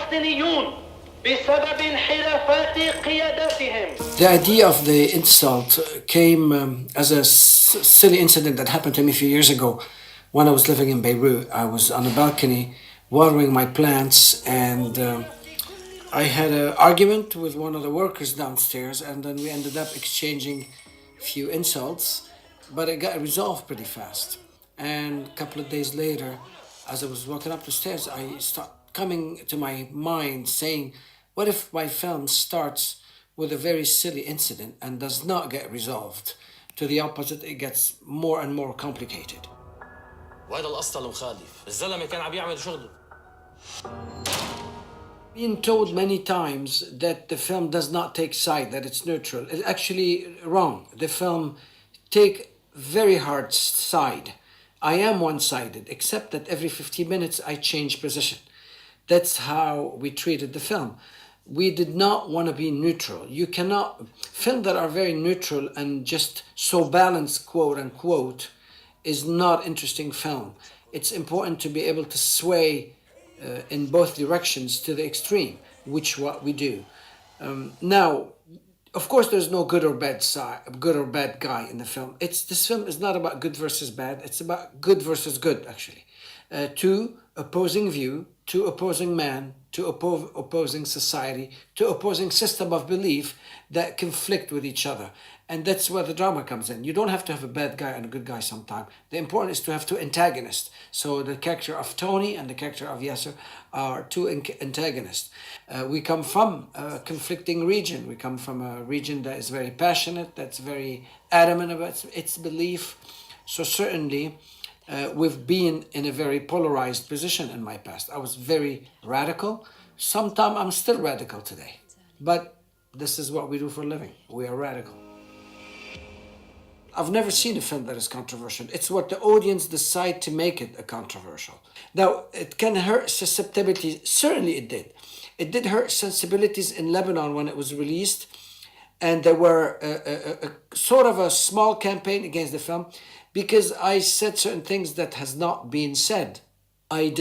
الفلسطينيون بسبب انحرافات قياداتهم. The idea of the insult came as a silly incident that happened to me a few years ago when I was living in Beirut. I was on a balcony watering my plants, and I had an argument with one of the workers downstairs, and then we ended up exchanging a few insults, but it got resolved pretty fast. And a couple of days later, as I was walking up the stairs, I start coming to my mind saying, what if my film starts with a very silly incident and does not get resolved? To the opposite, it gets more and more complicated. وهذا القصة المخالف، الزلمة كان عم يعمل شغله. Been told many times that the film does not take side, that it's neutral. It's actually wrong. The film take very hard side. I am one-sided, except that every 15 minutes I change position. That's how we treated the film. We did not want to be neutral. You cannot, films that are very neutral and just so balanced, quote unquote, is not interesting film. It's important to be able to sway in both directions to the extreme, which what we do. Now, of course, there's no good or bad side, good or bad guy in the film. This film is not about good versus bad. It's about good versus good, actually. Two opposing view, two opposing man, two opposing society, two opposing system of belief that conflict with each other. And that's where the drama comes in. You don't have to have a bad guy and a good guy sometime. The important is to have two antagonists. So the character of Tony and the character of Yasser are two antagonists. We come from a conflicting region. We come from a region that is very passionate, that's very adamant about its belief. So certainly, we've been in a very polarized position in my past. I was very radical. Sometimes I'm still radical today. But this is what we do for a living. We are radical. I've never seen a film that is controversial. It's what the audience decide to make it a controversial. Now, it can hurt susceptibilities. Certainly it did. It did hurt sensibilities in Lebanon when it was released. And there were a sort of a small campaign against the film because I said certain things that has not been said. I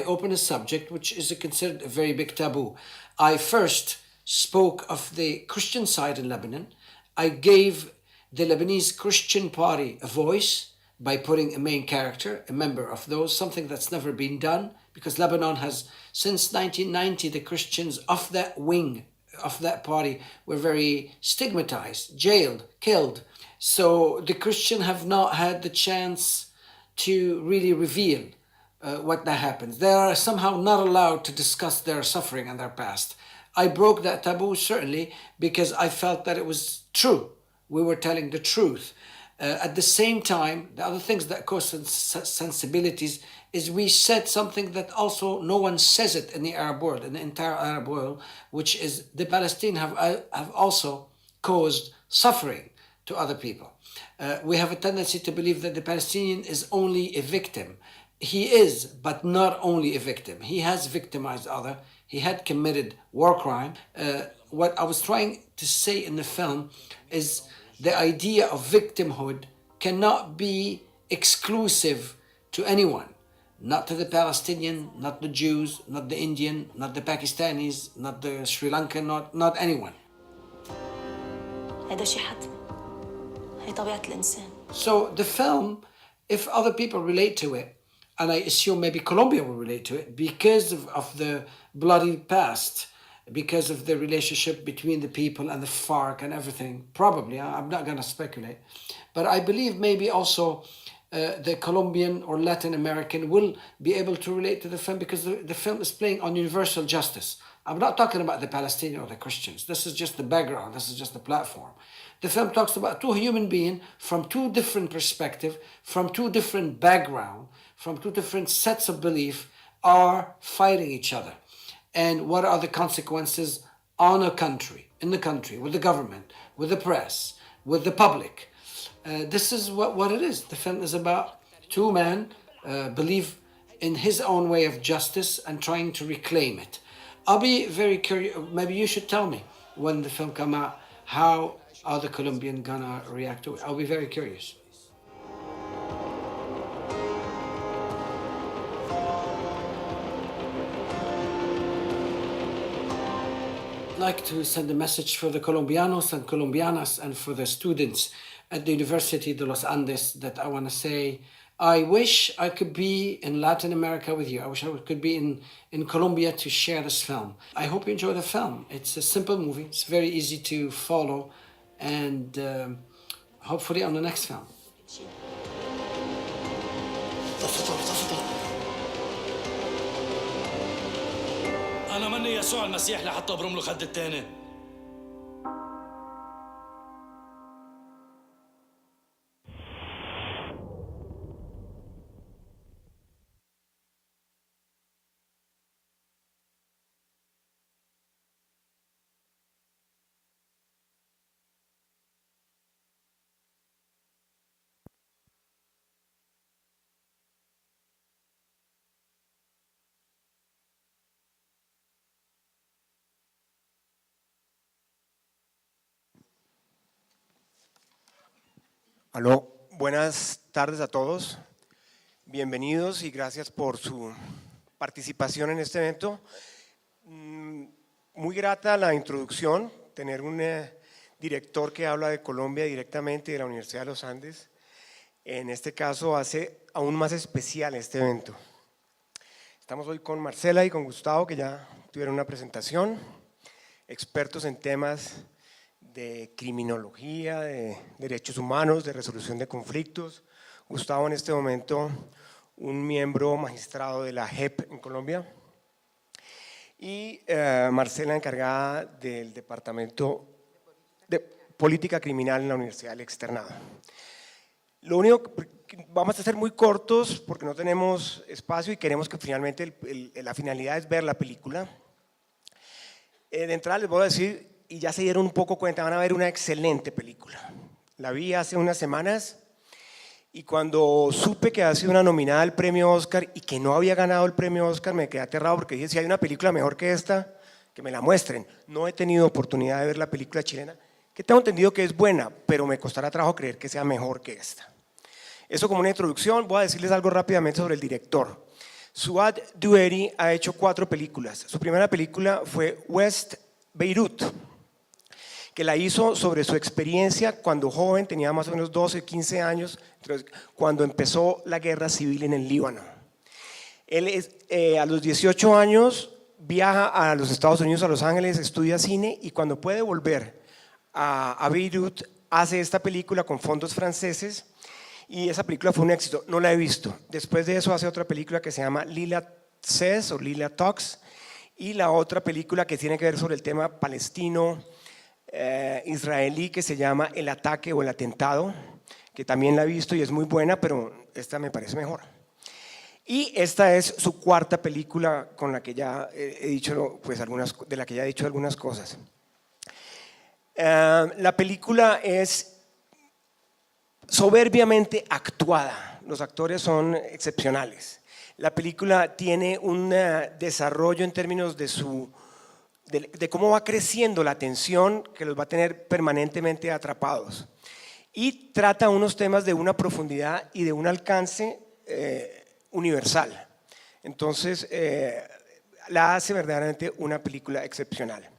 opened a subject which is considered a very big taboo. I first spoke of the Christian side in Lebanon. I gave the Lebanese Christian Party a voice by putting a main character, a member of those, something that's never been done because Lebanon has, since 1990, the Christians of that wing, of that party, were very stigmatized, jailed, killed. So the Christians have not had the chance to really reveal what that happens. They are somehow not allowed to discuss their suffering and their past. I broke that taboo, certainly, because I felt that it was true. We were telling the truth. At the same time, the other things that cause sensibilities is we said something that also no one says it in the Arab world, in the entire Arab world, which is the Palestinians have also caused suffering to other people. We have a tendency to believe that the Palestinian is only a victim. He is, but not only a victim. He has victimized others. He had committed war crime. What I was trying to say in the film is the idea of victimhood cannot be exclusive to anyone. Not to the Palestinian, not the Jews, not the Indian, not the Pakistanis, not the Sri Lankan, not anyone. هذا شيء حتمي. هي طبيعة الإنسان. So the film, if other people relate to it, and I assume maybe Colombia will relate to it because of the bloody past, because of the relationship between the people and the FARC and everything, probably, I'm not going to speculate. But I believe maybe also the Colombian or Latin American will be able to relate to the film because the film is playing on universal justice. I'm not talking about the Palestinian or the Christians. This is just the background. This is just the platform. The film talks about two human beings from two different perspectives, from two different backgrounds, from two different sets of belief are fighting each other. And what are the consequences on a country, in the country, with the government, with the press, with the public. This is what it is. The film is about two men believe in his own way of justice and trying to reclaim it. I'll be very curious. Maybe you should tell me when the film come out, how are the Colombians gonna react to it? I'll be very curious. like to send a message for the Colombianos and Colombianas and for the students at the University de los Andes that I want to say, I wish I could be in Latin America with you. I wish I could be in Colombia to share this film. I hope you enjoy the film. It's a simple movie. It's very easy to follow, and hopefully on the next film. أنا مني يسوع المسيح لحتى أبرم له خد التاني. Aló, buenas tardes a todos. Bienvenidos y gracias por su participación en este evento. Muy grata la introducción, tener un director que habla de Colombia directamente de la Universidad de los Andes. En este caso hace aún más especial este evento. Estamos hoy con Marcela y con Gustavo, que ya tuvieron una presentación, expertos en temas de criminología, de derechos humanos, de resolución de conflictos. Gustavo en este momento un miembro magistrado de la JEP en Colombia y Marcela encargada del Departamento de Política Criminal en la Universidad del Externado. Lo único que vamos a ser muy cortos porque no tenemos espacio y queremos que finalmente la finalidad es ver la película. De entrada les voy a decir, y ya se dieron un poco cuenta, van a ver una excelente película. La vi hace unas semanas y cuando supe que había sido una nominada al premio Oscar y que no había ganado el premio Oscar, me quedé aterrado porque dije, si hay una película mejor que esta, que me la muestren. No he tenido oportunidad de ver la película chilena, que tengo entendido que es buena, pero me costará trabajo creer que sea mejor que esta. Eso como una introducción. Voy a decirles algo rápidamente sobre el director. Suad Dueri ha hecho 4 películas. Su primera película fue West Beirut, que la hizo sobre su experiencia cuando joven, tenía más o menos 12, 15 años, cuando empezó la guerra civil en el Líbano. Él a los 18 años viaja a los Estados Unidos, a Los Ángeles, estudia cine y cuando puede volver a Beirut hace esta película con fondos franceses y esa película fue un éxito, no la he visto. Después de eso hace otra película que se llama Lila Says o Lila Talks y la otra película que tiene que ver sobre el tema palestino, israelí, que se llama El ataque o El atentado, que también la he visto y es muy buena, pero esta me parece mejor. Y esta es su 4ª película con la que ya he dicho, pues de la que ya he dicho algunas cosas. La película es soberbiamente actuada, los actores son excepcionales. La película tiene un desarrollo en términos de cómo va creciendo la tensión que los va a tener permanentemente atrapados y trata unos temas de una profundidad y de un alcance universal. Entonces la hace verdaderamente una película excepcional.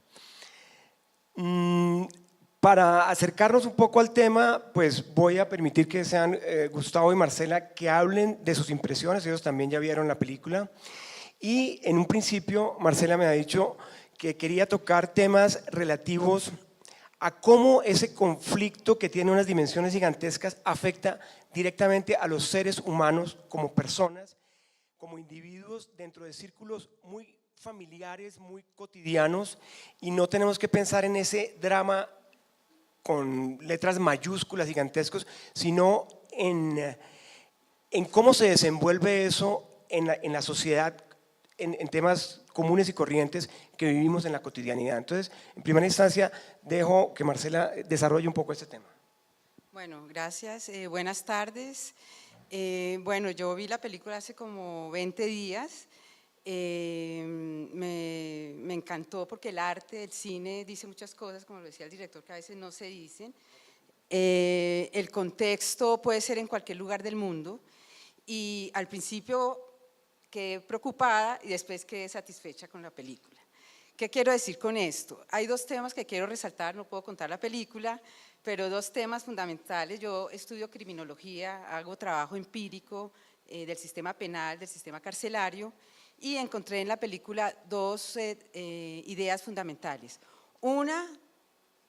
Para acercarnos un poco al tema, pues voy a permitir que sean Gustavo y Marcela que hablen de sus impresiones, ellos también ya vieron la película y en un principio Marcela me ha dicho que quería tocar temas relativos a cómo ese conflicto que tiene unas dimensiones gigantescas afecta directamente a los seres humanos como personas, como individuos dentro de círculos muy familiares, muy cotidianos y no tenemos que pensar en ese drama con letras mayúsculas gigantescos, sino en cómo se desenvuelve eso en la sociedad, en temas comunes y corrientes que vivimos en la cotidianidad. Entonces, en primera instancia, dejo que Marcela desarrolle un poco este tema. Bueno, gracias. Buenas tardes. Bueno, yo vi la película hace como 20 días. Me encantó porque el arte, el cine dice muchas cosas, como lo decía el director, que a veces no se dicen. El contexto puede ser en cualquier lugar del mundo y al principio quedé preocupada y después quedé satisfecha con la película. ¿Qué quiero decir con esto? Hay dos temas que quiero resaltar, no puedo contar la película, pero dos temas fundamentales. Yo estudio criminología, hago trabajo empírico del sistema penal, del sistema carcelario, y encontré en la película dos ideas fundamentales. Una,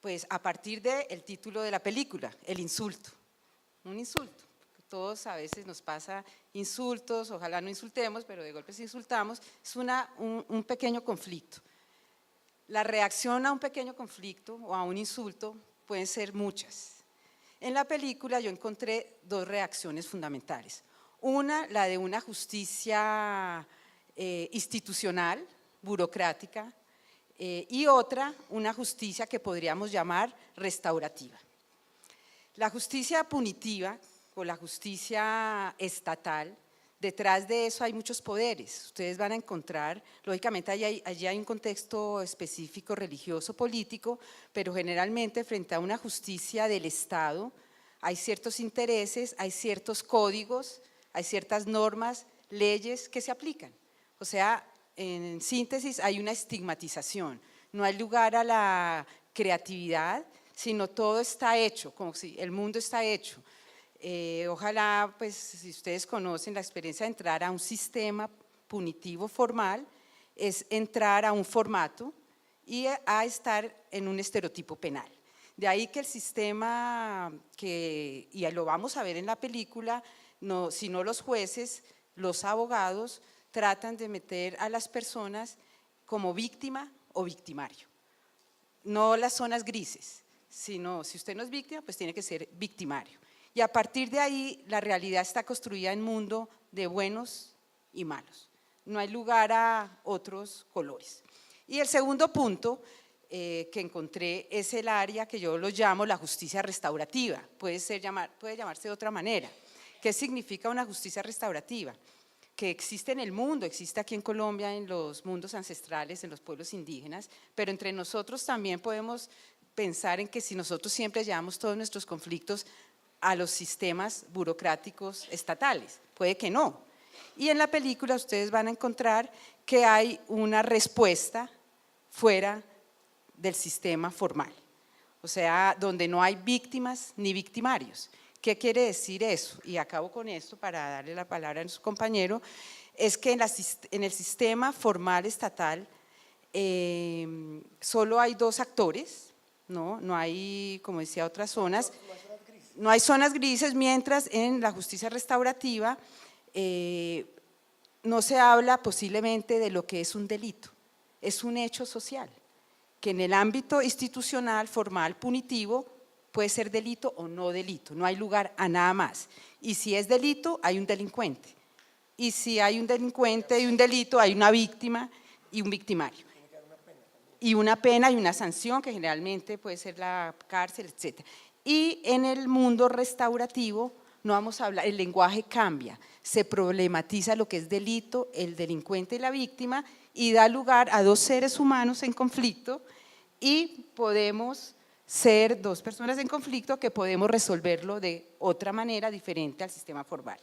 pues a partir del título de la película, el insulto, un insulto. Todos a veces nos pasa insultos, ojalá no insultemos, pero de golpe si insultamos, es un pequeño conflicto. La reacción a un pequeño conflicto o a un insulto pueden ser muchas. En la película yo encontré dos reacciones fundamentales. Una, la de una justicia institucional, burocrática, y otra, una justicia que podríamos llamar restaurativa. La justicia punitiva o la justicia estatal, detrás de eso hay muchos poderes. Ustedes van a encontrar, lógicamente allí hay un contexto específico religioso, político, pero generalmente frente a una justicia del Estado hay ciertos intereses, hay ciertos códigos, hay ciertas normas, leyes que se aplican. O sea, en síntesis hay una estigmatización, no hay lugar a la creatividad, sino todo está hecho, como si el mundo está hecho. Ojalá, pues, si ustedes conocen la experiencia de entrar a un sistema punitivo formal, es entrar a un formato y a estar en un estereotipo penal. De ahí que el sistema, y lo vamos a ver en la película, sino los jueces, los abogados, tratan de meter a las personas como víctima o victimario. No las zonas grises, sino si usted no es víctima, pues tiene que ser victimario. Y a partir de ahí, la realidad está construida en un mundo de buenos y malos. No hay lugar a otros colores. Y el segundo punto que encontré es el área que yo lo llamo la justicia restaurativa. Puede llamarse de otra manera. ¿Qué significa una justicia restaurativa? Que existe en el mundo, existe aquí en Colombia, en los mundos ancestrales, en los pueblos indígenas, pero entre nosotros también podemos pensar en que si nosotros siempre llevamos todos nuestros conflictos a los sistemas burocráticos estatales, puede que no. Y en la película ustedes van a encontrar que hay una respuesta fuera del sistema formal, o sea, donde no hay víctimas ni victimarios. ¿Qué quiere decir eso? Y acabo con esto para darle la palabra a su compañero, es que en el sistema formal estatal solo hay dos actores, no hay, como decía, otras zonas. No hay zonas grises, mientras en la justicia restaurativa no se habla posiblemente de lo que es un delito, es un hecho social, que en el ámbito institucional, formal, punitivo, puede ser delito o no delito, no hay lugar a nada más. Y si es delito, hay un delincuente. Y si hay un delincuente y un delito, hay una víctima y un victimario. Y una pena y una sanción que generalmente puede ser la cárcel, etc. Y en el mundo restaurativo no vamos a hablar, el lenguaje cambia, se problematiza lo que es delito, el delincuente y la víctima y da lugar a dos seres humanos en conflicto y podemos ser dos personas en conflicto que podemos resolverlo de otra manera diferente al sistema formal.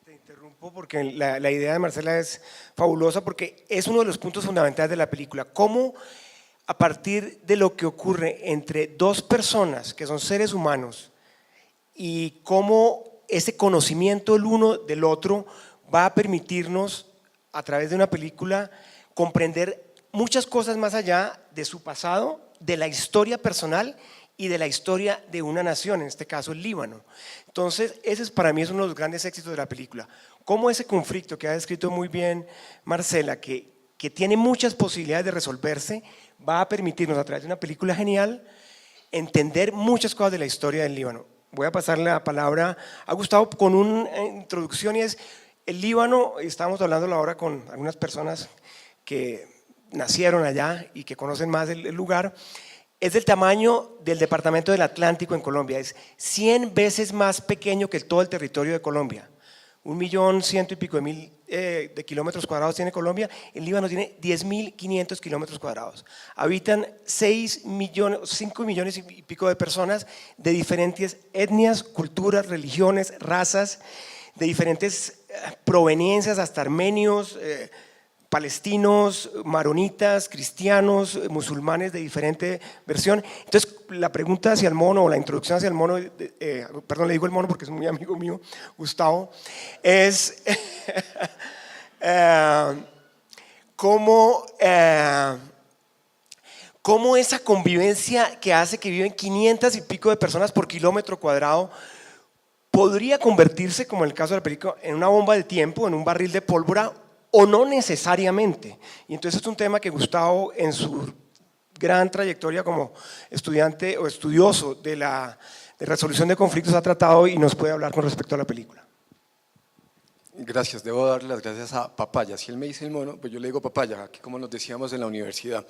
Te interrumpo porque la idea de Marcela es fabulosa porque es uno de los puntos fundamentales de la película. Cómo a partir de lo que ocurre entre dos personas que son seres humanos y cómo ese conocimiento el uno del otro va a permitirnos a través de una película comprender muchas cosas más allá de su pasado, de la historia personal y de la historia de una nación, en este caso el Líbano. Entonces, ese para mí es uno de los grandes éxitos de la película. Cómo ese conflicto que ha descrito muy bien Marcela, que tiene muchas posibilidades de resolverse, va a permitirnos a través de una película genial entender muchas cosas de la historia del Líbano. Voy a pasarle la palabra a Gustavo con una introducción y es el Líbano, estábamos hablando ahora con algunas personas que nacieron allá y que conocen más el lugar, es del tamaño del departamento del Atlántico en Colombia, es 100 veces más pequeño que todo el territorio de Colombia. 1.100.000 y pico de kilómetros cuadrados tiene Colombia, el Líbano tiene 10.500 kilómetros cuadrados. Habitan 5 millones y pico de personas de diferentes etnias, culturas, religiones, razas, de diferentes proveniencias, hasta armenios, palestinos, maronitas, cristianos, musulmanes de diferente versión. Entonces, la pregunta hacia el mono, o la introducción hacia el mono, perdón, le digo el mono porque es muy amigo mío, Gustavo, es cómo esa convivencia que hace que viven 500 y pico de personas por kilómetro cuadrado podría convertirse, como en el caso de la película, en una bomba de tiempo, en un barril de pólvora, o no necesariamente. Y entonces es un tema que Gustavo, en su gran trayectoria como estudiante o estudioso de resolución de conflictos, ha tratado y nos puede hablar con respecto a la película. Gracias, debo darle las gracias a Papaya. Si él me dice el mono, pues yo le digo Papaya, aquí como nos decíamos en la universidad.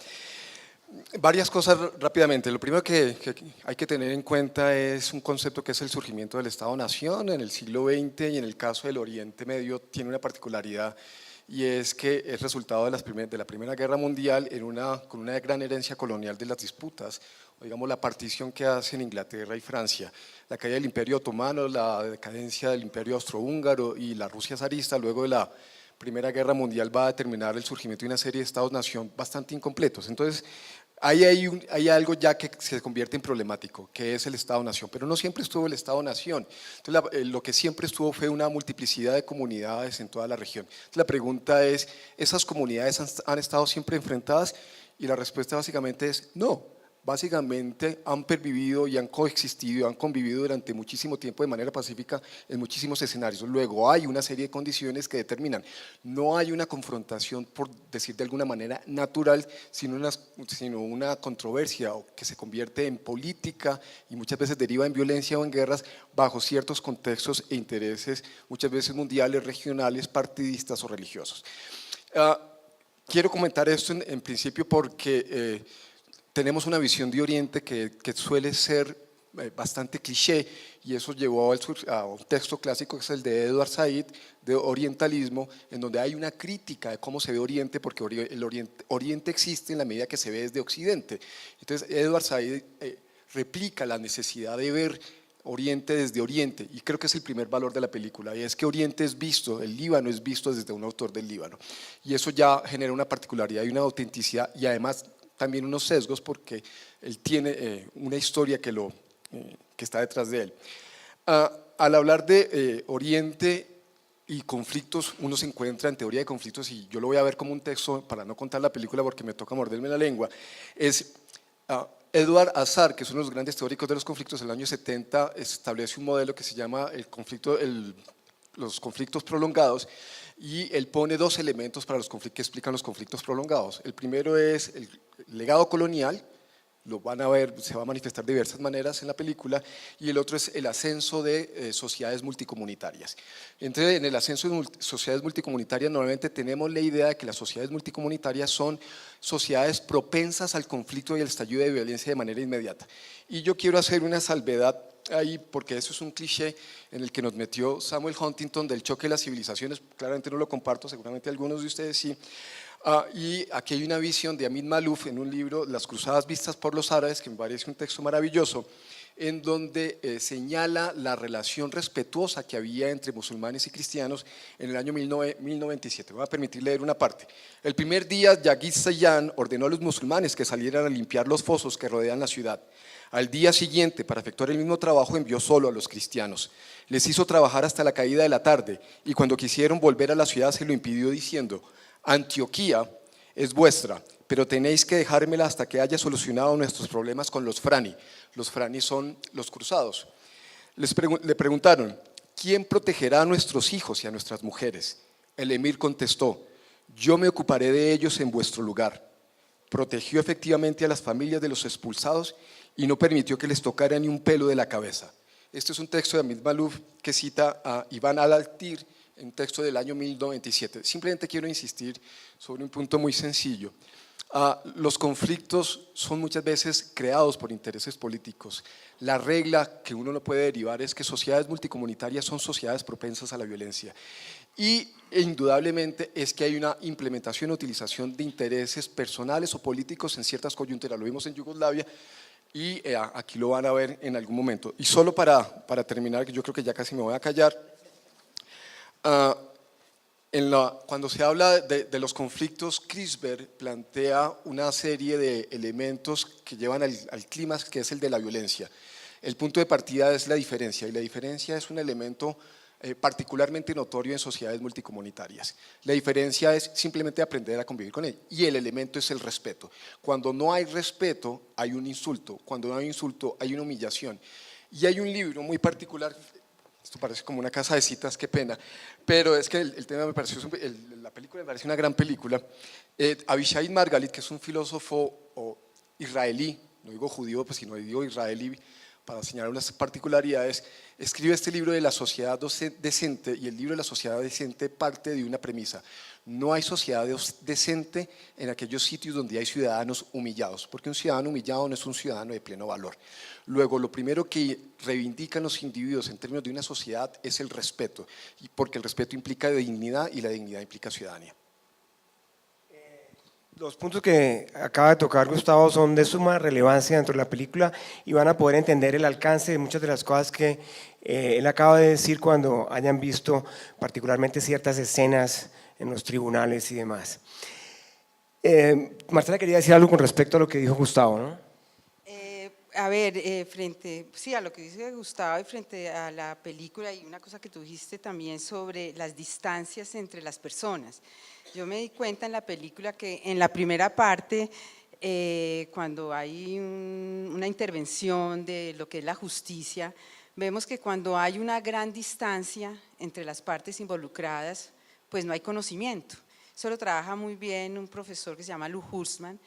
Varias cosas rápidamente. Lo primero que hay que tener en cuenta es un concepto que es el surgimiento del Estado-Nación en el siglo XX, y en el caso del Oriente Medio tiene una particularidad, y es que es resultado de la Primera Guerra Mundial con una gran herencia colonial de las disputas, o digamos la partición que hacen Inglaterra y Francia, la caída del Imperio Otomano, la decadencia del Imperio Austrohúngaro y la Rusia zarista luego de la Primera Guerra Mundial va a determinar el surgimiento de una serie de estados-nación bastante incompletos. Entonces, hay algo ya que se convierte en problemático, que es el Estado-Nación, pero no siempre estuvo el Estado-Nación. Entonces, lo que siempre estuvo fue una multiplicidad de comunidades en toda la región. Entonces, la pregunta es, ¿esas comunidades han estado siempre enfrentadas? Y la respuesta básicamente es no. Básicamente han pervivido y han coexistido y han convivido durante muchísimo tiempo de manera pacífica en muchísimos escenarios. Luego hay una serie de condiciones que determinan, no hay una confrontación, por decir de alguna manera, natural, sino una controversia que se convierte en política y muchas veces deriva en violencia o en guerras bajo ciertos contextos e intereses, muchas veces mundiales, regionales, partidistas o religiosos. Quiero comentar esto en principio porque tenemos una visión de Oriente que suele ser bastante cliché, y eso llevó a un texto clásico que es el de Edward Said, de Orientalismo, en donde hay una crítica de cómo se ve Oriente, porque el Oriente existe en la medida que se ve desde Occidente. Entonces Edward Said replica la necesidad de ver Oriente desde Oriente, y creo que es el primer valor de la película, y es que Oriente es visto, el Líbano es visto desde un autor del Líbano, y eso ya genera una particularidad y una autenticidad, y además también unos sesgos porque él tiene una historia que está detrás de él. Al hablar de Oriente y conflictos, uno se encuentra en teoría de conflictos, y yo lo voy a ver como un texto para no contar la película porque me toca morderme la lengua, es Edward Azar, que es uno de los grandes teóricos de los conflictos. En el año 70 establece un modelo que se llama los conflictos prolongados, y él pone dos elementos para que explican los conflictos prolongados. El primero es el legado colonial, lo van a ver, se va a manifestar de diversas maneras en la película, y el otro es el ascenso de sociedades multicomunitarias. Entonces, en el ascenso de sociedades multicomunitarias normalmente tenemos la idea de que las sociedades multicomunitarias son sociedades propensas al conflicto y al estallido de violencia de manera inmediata. Y yo quiero hacer una salvedad ahí, porque eso es un cliché en el que nos metió Samuel Huntington del choque de las civilizaciones. Claramente no lo comparto, seguramente algunos de ustedes sí. Y aquí hay una visión de Amin Maalouf en un libro, Las cruzadas vistas por los árabes, que me parece un texto maravilloso, en donde señala la relación respetuosa que había entre musulmanes y cristianos en el año 1097. Me voy a permitir leer una parte. El primer día, Yaghiz Sayan ordenó a los musulmanes que salieran a limpiar los fosos que rodean la ciudad. Al día siguiente, para efectuar el mismo trabajo, envió solo a los cristianos. Les hizo trabajar hasta la caída de la tarde, y cuando quisieron volver a la ciudad se lo impidió diciendo: Antioquía es vuestra, pero tenéis que dejármela hasta que haya solucionado nuestros problemas con los frani. Los frani son los cruzados. Le preguntaron: ¿quién protegerá a nuestros hijos y a nuestras mujeres? El emir contestó: yo me ocuparé de ellos en vuestro lugar. Protegió efectivamente a las familias de los expulsados y no permitió que les tocara ni un pelo de la cabeza. Este es un texto de Amin Maalouf que cita a Ibn al-Athir, en un texto del año 1097. Simplemente quiero insistir sobre un punto muy sencillo. Los conflictos son muchas veces creados por intereses políticos. La regla que uno no puede derivar es que sociedades multicomunitarias son sociedades propensas a la violencia. Y indudablemente es que hay una implementación o utilización de intereses personales o políticos en ciertas coyunturas. Lo vimos en Yugoslavia y aquí lo van a ver en algún momento. Y solo para terminar, que yo creo que ya casi me voy a callar, Cuando se habla de los conflictos, Crisper plantea una serie de elementos que llevan al clímax, que es el de la violencia. El punto de partida es la diferencia, y la diferencia es un elemento particularmente notorio en sociedades multicomunitarias. La diferencia es simplemente aprender a convivir con ella, y el elemento es el respeto. Cuando no hay respeto, hay un insulto. Cuando no hay insulto, hay una humillación. Y hay un libro muy particular. Esto parece como una casa de citas, qué pena, pero es que el tema me pareció, la película me parece una gran película. Avishai Margalit, que es un filósofo israelí, no digo judío, pues, sino digo israelí, para señalar unas particularidades, escribe este libro de la sociedad decente, y el libro de la sociedad decente parte de una premisa: no hay sociedad decente en aquellos sitios donde hay ciudadanos humillados, porque un ciudadano humillado no es un ciudadano de pleno valor. Luego, lo primero que reivindican los individuos en términos de una sociedad es el respeto, porque el respeto implica dignidad y la dignidad implica ciudadanía. Los puntos que acaba de tocar Gustavo son de suma relevancia dentro de la película y van a poder entender el alcance de muchas de las cosas que él acaba de decir cuando hayan visto particularmente ciertas escenas en los tribunales y demás. Marcela quería decir algo con respecto a lo que dijo Gustavo, ¿no? A ver, frente a lo que dice Gustavo y frente a la película, y una cosa que tú dijiste también sobre las distancias entre las personas. Yo me di cuenta en la película que en la primera parte, cuando hay una intervención de lo que es la justicia, vemos que cuando hay una gran distancia entre las partes involucradas, pues no hay conocimiento. Eso lo trabaja muy bien un profesor que se llama Lou Hulsman,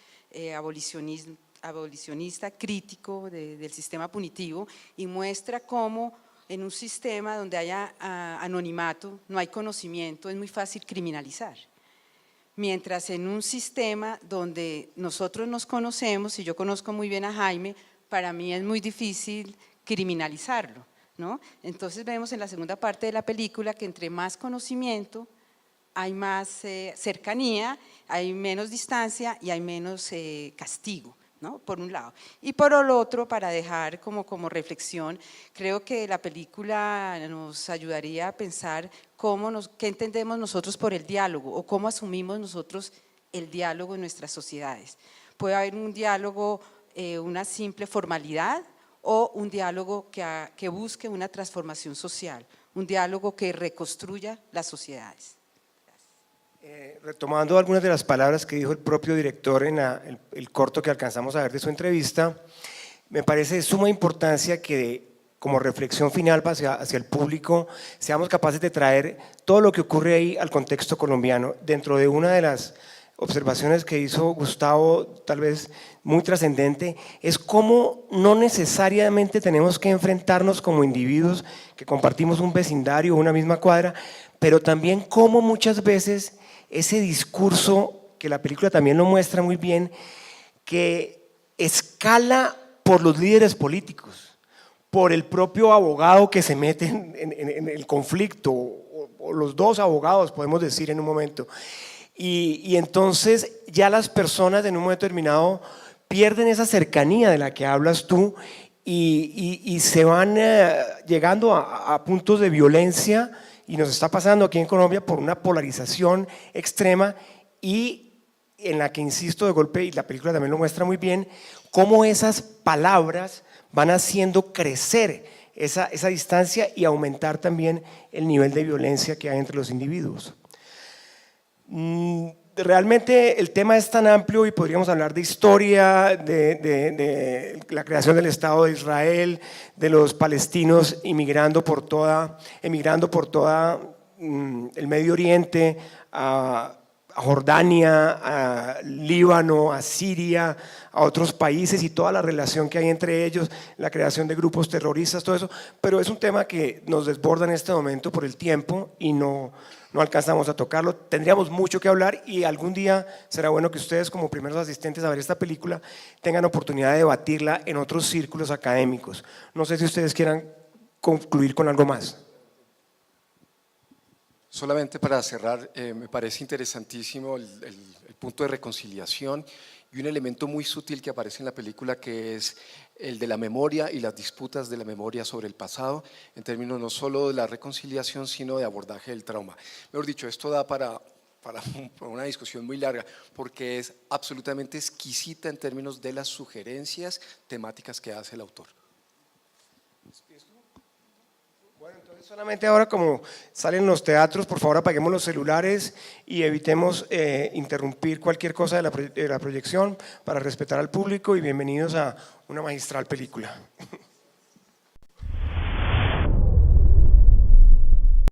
abolicionista crítico del sistema punitivo, y muestra cómo en un sistema donde haya anonimato, no hay conocimiento, es muy fácil criminalizar. Mientras en un sistema donde nosotros nos conocemos, y yo conozco muy bien a Jaime, para mí es muy difícil criminalizarlo, ¿no? Entonces vemos en la segunda parte de la película que entre más conocimiento hay más cercanía, hay menos distancia y hay menos castigo, ¿no? Por un lado. Y por el otro, para dejar como reflexión, creo que la película nos ayudaría a pensar qué entendemos nosotros por el diálogo o cómo asumimos nosotros el diálogo en nuestras sociedades. Puede haber un diálogo, una simple formalidad, o un diálogo que busque una transformación social, un diálogo que reconstruya las sociedades. Retomando algunas de las palabras que dijo el propio director en el corto que alcanzamos a ver de su entrevista, me parece de suma importancia que como reflexión final hacia el público seamos capaces de traer todo lo que ocurre ahí al contexto colombiano. Dentro de una de las observaciones que hizo Gustavo, tal vez muy trascendente, es cómo no necesariamente tenemos que enfrentarnos como individuos que compartimos un vecindario o una misma cuadra, pero también cómo muchas veces ese discurso, que la película también lo muestra muy bien, que escala por los líderes políticos, por el propio abogado que se mete en el conflicto, o los dos abogados, podemos decir en un momento. Y entonces ya las personas en un momento determinado pierden esa cercanía de la que hablas tú y se van llegando a puntos de violencia. Y nos está pasando aquí en Colombia por una polarización extrema, y en la que, insisto, de golpe, y la película también lo muestra muy bien, cómo esas palabras van haciendo crecer esa distancia y aumentar también el nivel de violencia que hay entre los individuos. Realmente el tema es tan amplio y podríamos hablar de historia, de la creación del Estado de Israel, de los palestinos emigrando por toda el Medio Oriente, a Jordania, a Líbano, a Siria, a otros países, y toda la relación que hay entre ellos, la creación de grupos terroristas, todo eso, pero es un tema que nos desborda en este momento por el tiempo y no alcanzamos a tocarlo. Tendríamos mucho que hablar, y algún día será bueno que ustedes, como primeros asistentes a ver esta película, tengan oportunidad de debatirla en otros círculos académicos. No sé si ustedes quieran concluir con algo más. Solamente para cerrar, me parece interesantísimo el punto de reconciliación y un elemento muy sutil que aparece en la película, que es el de la memoria y las disputas de la memoria sobre el pasado, en términos no solo de la reconciliación, sino de abordaje del trauma. Mejor dicho, esto da para una discusión muy larga, porque es absolutamente exquisita en términos de las sugerencias temáticas que hace el autor. Bueno, entonces solamente ahora, como salen los teatros, por favor apaguemos los celulares y evitemos interrumpir cualquier cosa de la proyección para respetar al público, y bienvenidos a una magistral película.